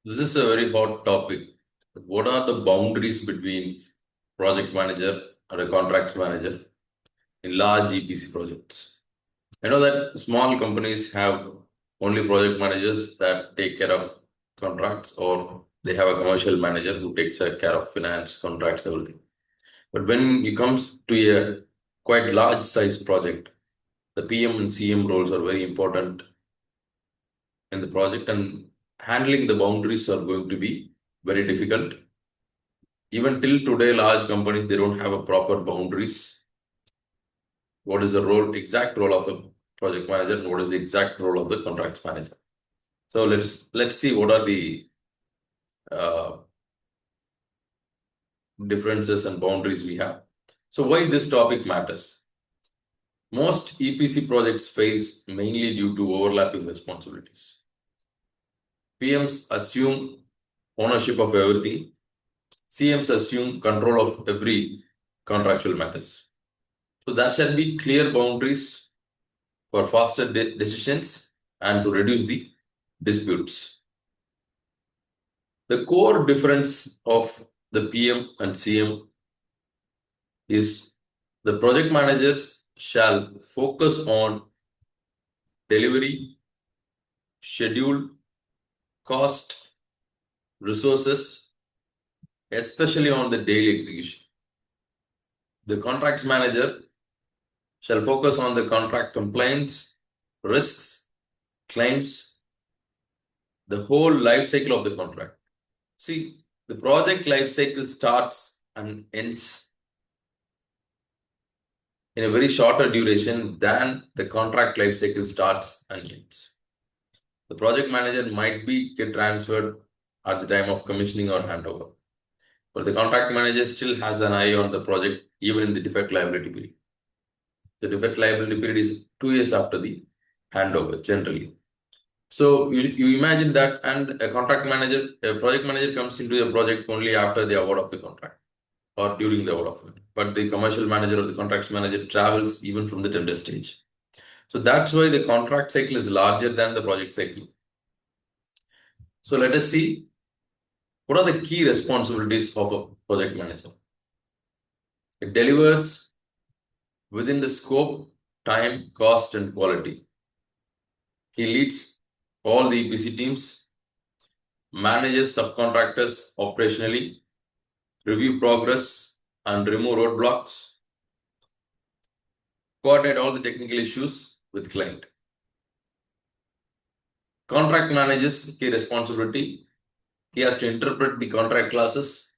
This is a very hot topic. What are the boundaries between project manager and a contracts manager in large EPC projects? I know that small companies have only project managers that take care of contracts, or they have a commercial manager who takes care of finance, contracts, everything. But when it comes to a quite large size project, the PM and CM roles are very important in the project, and handling the boundaries are going to be very difficult. Even till today, large companies, they don't have a proper boundaries. What is the exact role of a project manager, and what is the exact role of the contracts manager? So let's see what are the uh, differences and boundaries we have. So why this topic matters? Most EPC projects fails mainly due to overlapping responsibilities. PMs assume ownership of everything. CMs assume control of every contractual matters. So there shall be clear boundaries for faster decisions and to reduce the disputes. The core difference of the PM and CM is the project managers shall focus on delivery, schedule, cost, resources, especially on the daily execution. The contracts manager shall focus on the contract compliance, risks, claims, the whole life cycle of the contract. See, the project life cycle starts and ends in a very shorter duration than the contract life cycle starts and ends. The project manager might get transferred at the time of commissioning or handover, but the contract manager still has an eye on the project even in the defect liability period. The defect liability period is 2 years after the handover generally. So you imagine that, and a project manager comes into the project only after the award of the contract or during the award of it. But the commercial manager or the contracts manager travels even from the tender stage. So that's why the contract cycle is larger than the project cycle. So let us see what are the key responsibilities of a project manager. It delivers within the scope, time, cost, and quality. He leads all the EPC teams, manages subcontractors operationally, review progress and remove roadblocks, coordinate all the technical issues with client. Contract manager's key responsibility, he has to interpret the contract clauses,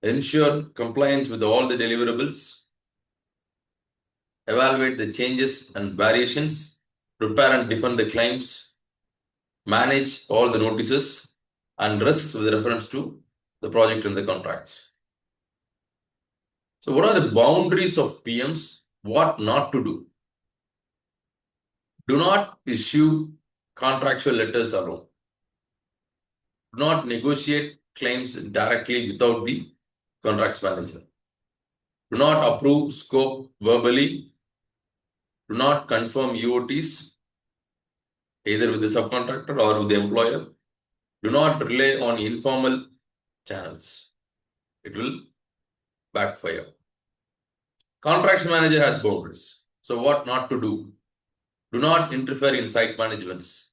ensure compliance with all the deliverables, evaluate the changes and variations, prepare and defend the claims, manage all the notices and risks with reference to the project and the contracts. So what are the boundaries of PMs? What not to do? Do not issue contractual letters alone. Do not negotiate claims directly without the contracts manager. Do not approve scope verbally. Do not confirm UOTs either with the subcontractor or with the employer. Do not rely on informal channels. It will backfire. Contracts manager has boundaries. So what not to do? Do not interfere in site managements.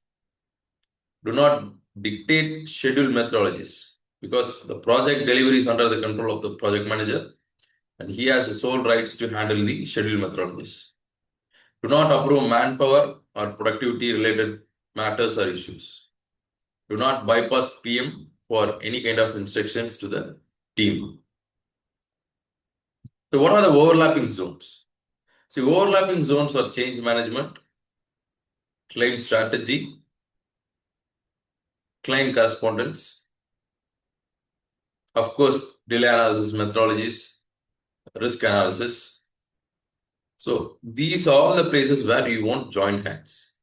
Do not dictate schedule methodologies, because the project delivery is under the control of the project manager and he has the sole rights to handle the schedule methodologies. Do not approve manpower or productivity related matters or issues. Do not bypass PM for any kind of instructions to the team. So what are the overlapping zones? See, overlapping zones are change management, claim strategy, client correspondence, of course, delay analysis methodologies, risk analysis. So these are all the places where you want joint hands.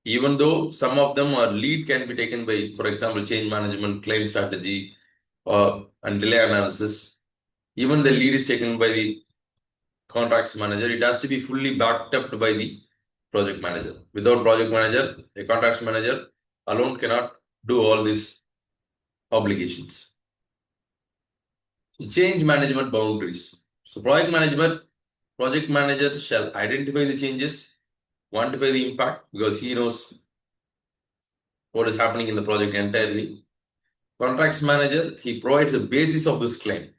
Even though some of them are lead can be taken by, for example, change management, claim strategy, and delay analysis. Even the lead is taken by the contracts manager. It has to be fully backed up by the project manager. Without project manager, a contracts manager alone cannot do all these obligations. Change management boundaries. So project manager shall identify the changes, quantify the impact because he knows what is happening in the project entirely. Contracts manager, he provides a basis of this claim.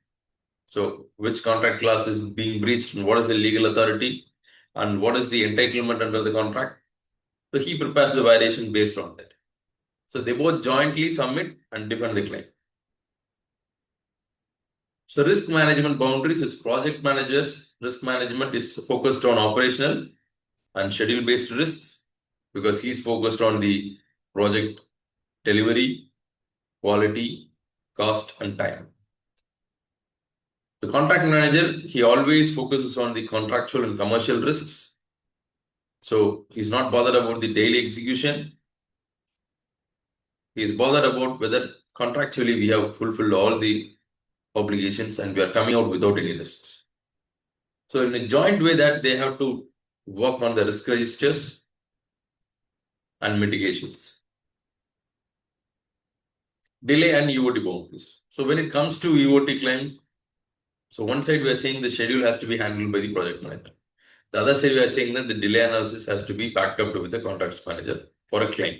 So which contract clause is being breached and what is the legal authority and what is the entitlement under the contract. So he prepares the variation based on that. So they both jointly submit and defend the claim. So risk management boundaries is project managers. Risk management is focused on operational and schedule-based risks because he's focused on the project delivery, quality, cost, and time. The contract manager, he always focuses on the contractual and commercial risks. So he's not bothered about the daily execution. He's bothered about whether contractually we have fulfilled all the obligations and we are coming out without any risks. So in a joint way that they have to work on the risk registers and mitigations. Delay and EOT boundaries. So when it comes to EOT claim, so one side we are saying the schedule has to be handled by the project manager. The other side we are saying that the delay analysis has to be backed up with the contracts manager for a claim.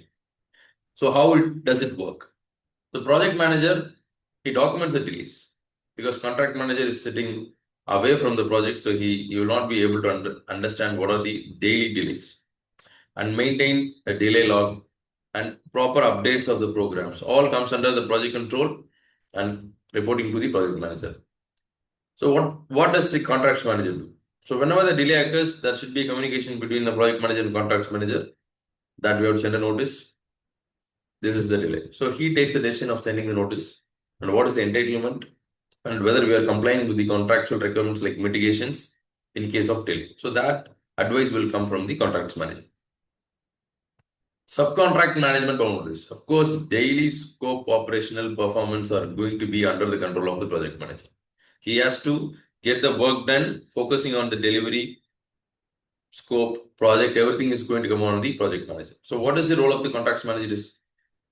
So how does it work? The project manager, he documents the delays because contract manager is sitting away from the project, so he will not be able to understand what are the daily delays and maintain a delay log and proper updates of the programs. All comes under the project control and reporting to the project manager. So what does the contracts manager do? So whenever the delay occurs, there should be communication between the project manager and contracts manager that we have to send a notice. This is the delay. So he takes the decision of sending the notice and what is the entitlement and whether we are complying with the contractual requirements like mitigations in case of delay. So that advice will come from the contracts manager. Subcontract management boundaries. Of course, daily scope operational performance are going to be under the control of the project manager. He has to get the work done, focusing on the delivery, scope, project, everything is going to come on the project manager. So what is the role of the contracts manager is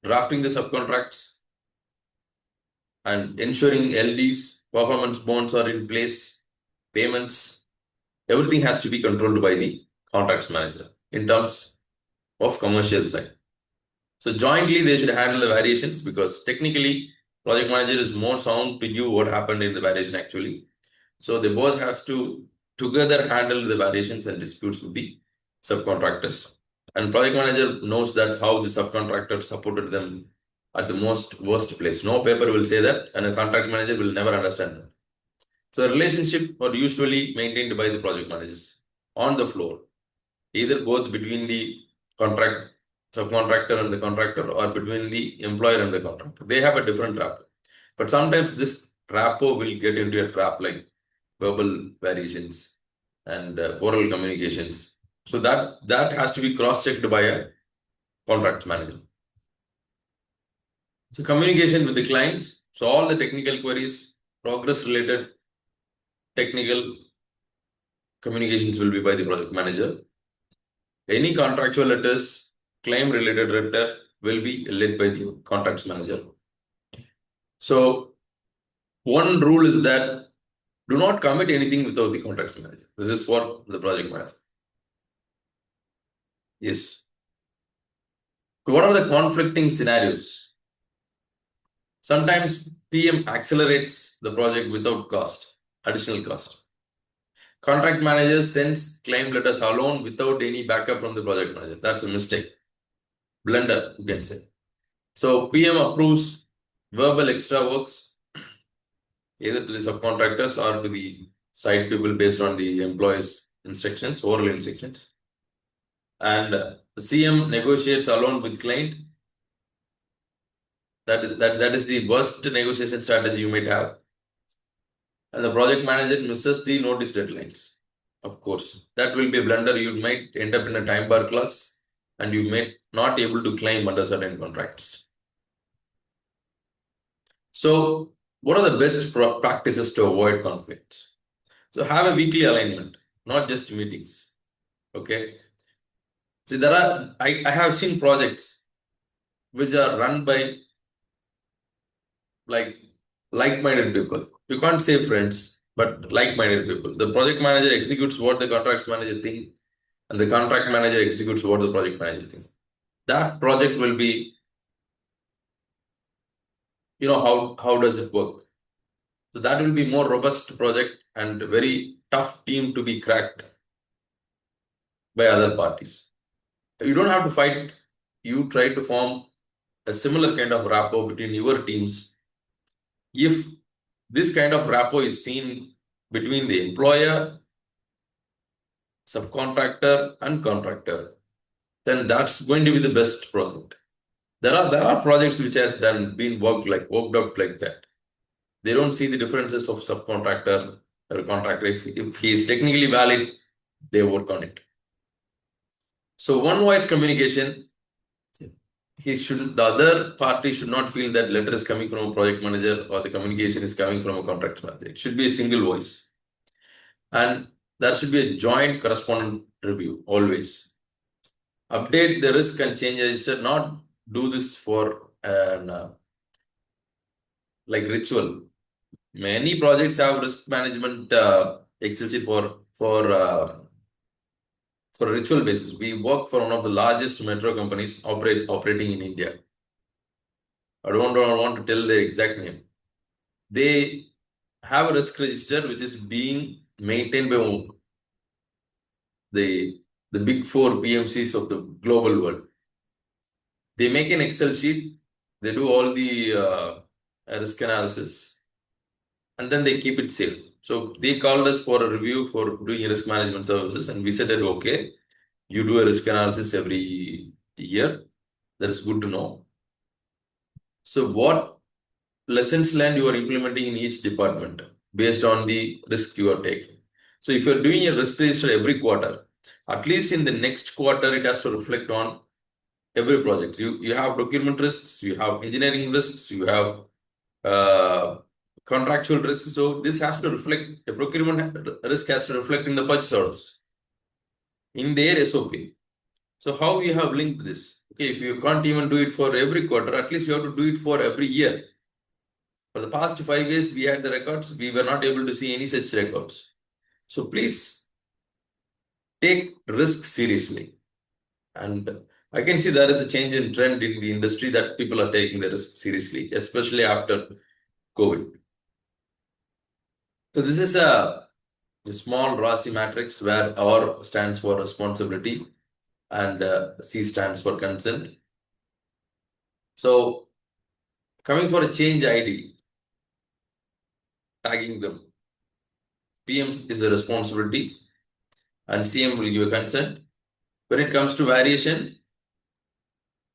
drafting the subcontracts and ensuring LDs, performance bonds are in place, payments, everything has to be controlled by the contracts manager in terms of commercial side. So jointly they should handle the variations because technically project manager is more sound to you what happened in the variation actually. So they both have to together handle the variations and disputes with the subcontractors. And project manager knows that how the subcontractor supported them at the worst place. No paper will say that and a contract manager will never understand that. So the relationship are usually maintained by the project managers on the floor, either both between the subcontractor and the contractor or between the employer and the contractor. They have a different rapport. But sometimes this rapport will get into a trap like verbal variations and oral communications. So that has to be cross-checked by a contracts manager. So communication with the clients. So all the technical queries, progress-related technical communications will be by the project manager. Any contractual letters, claim-related letter will be led by the contracts manager. So one rule is that do not commit anything without the contracts manager. This is for the project manager. Yes. So what are the conflicting scenarios? Sometimes PM accelerates the project without additional cost. Contract manager sends claim letters alone without any backup from the project manager. That's a mistake. Blunder, you can say. So PM approves verbal extra works either to the subcontractors or to the site people based on the employee's instructions, oral instructions. And the CM negotiates alone with client. That is the worst negotiation strategy you might have. And the project manager misses the notice deadlines. Of course, that will be a blunder. You might end up in a time bar clause and you may not be able to claim under certain contracts. So what are the best practices to avoid conflicts? So have a weekly alignment, not just meetings. Okay. See, I have seen projects which are run by like-minded people. You can't say friends, but like-minded people. The project manager executes what the contracts manager think, and the contract manager executes what the project manager thinks. That project will be, how does it work? So that will be more robust project and very tough team to be cracked by other parties. You don't have to fight. You try to form a similar kind of rapport between your teams. If this kind of rapport is seen between the employer, subcontractor, and contractor, then that's going to be the best project. There are projects which has been worked out like that. They don't see the differences of subcontractor or contractor. If he is technically valid, they work on it. So one voice communication, the other party should not feel that letter is coming from a project manager or the communication is coming from a contract manager. It should be a single voice. And there should be a joint correspondent review always. Update the risk and change register, not do this for an ritual. Many projects have risk management Excel sheet for ritual basis. We work for one of the largest metro companies operating in India. I don't want to tell their exact name. They have a risk register which is being maintained by the big four PMCs of the global world. They make an Excel sheet, they do all the risk analysis, and then they keep it safe. So they called us for a review for doing risk management services, and we said that, okay, you do a risk analysis every year. That is good to know. So what lessons learned you are implementing in each department based on the risk you are taking. So if you're doing a risk register every quarter, at least in the next quarter, it has to reflect on every project. You have procurement risks, you have engineering risks, you have contractual risks. So this has to reflect, the procurement risk has to reflect in the purchase orders, in their SOP. So how we have linked this? Okay, if you can't even do it for every quarter, at least you have to do it for every year. For the past 5 years, we had the records. We were not able to see any such records. So please take risks seriously. And I can see there is a change in trend in the industry that people are taking the risk seriously, especially after COVID. So this is a small RASI matrix where R stands for responsibility and C stands for consent. So coming for a change ID, tagging them. PM is a responsibility and CM will give a consent. When it comes to variation,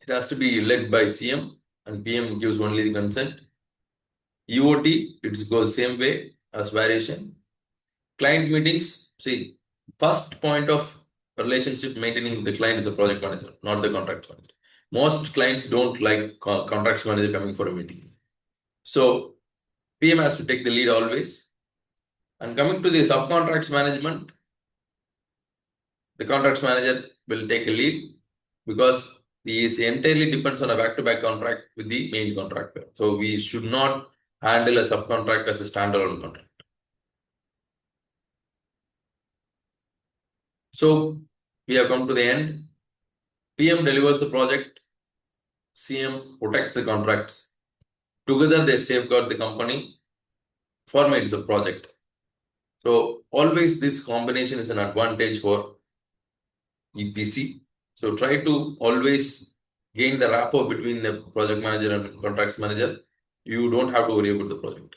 it has to be led by CM and PM gives only the consent. EOT, it goes same way as variation. Client meetings, see, first point of relationship maintaining with the client is the project manager, not the contract manager. Most clients don't like contracts manager coming for a meeting. So PM has to take the lead always. And coming to the subcontracts management, the contracts manager will take a lead because he entirely depends on a back-to-back contract with the main contractor. So we should not handle a subcontract as a standalone contract. So we have come to the end. PM delivers the project. CM protects the contracts. Together they safeguard the company, formates the project. So always this combination is an advantage for EPC. So try to always gain the rapport between the project manager and contracts manager. You don't have to worry about the project.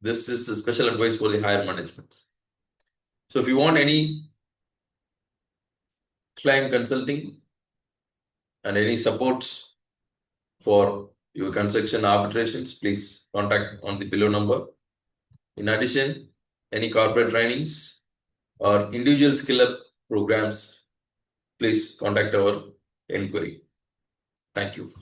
This is a special advice for the higher management. So if you want any client consulting and any supports for your construction arbitrations, please contact on the below number. In addition, any corporate trainings or individual skill-up programs, please contact our inquiry. Thank you.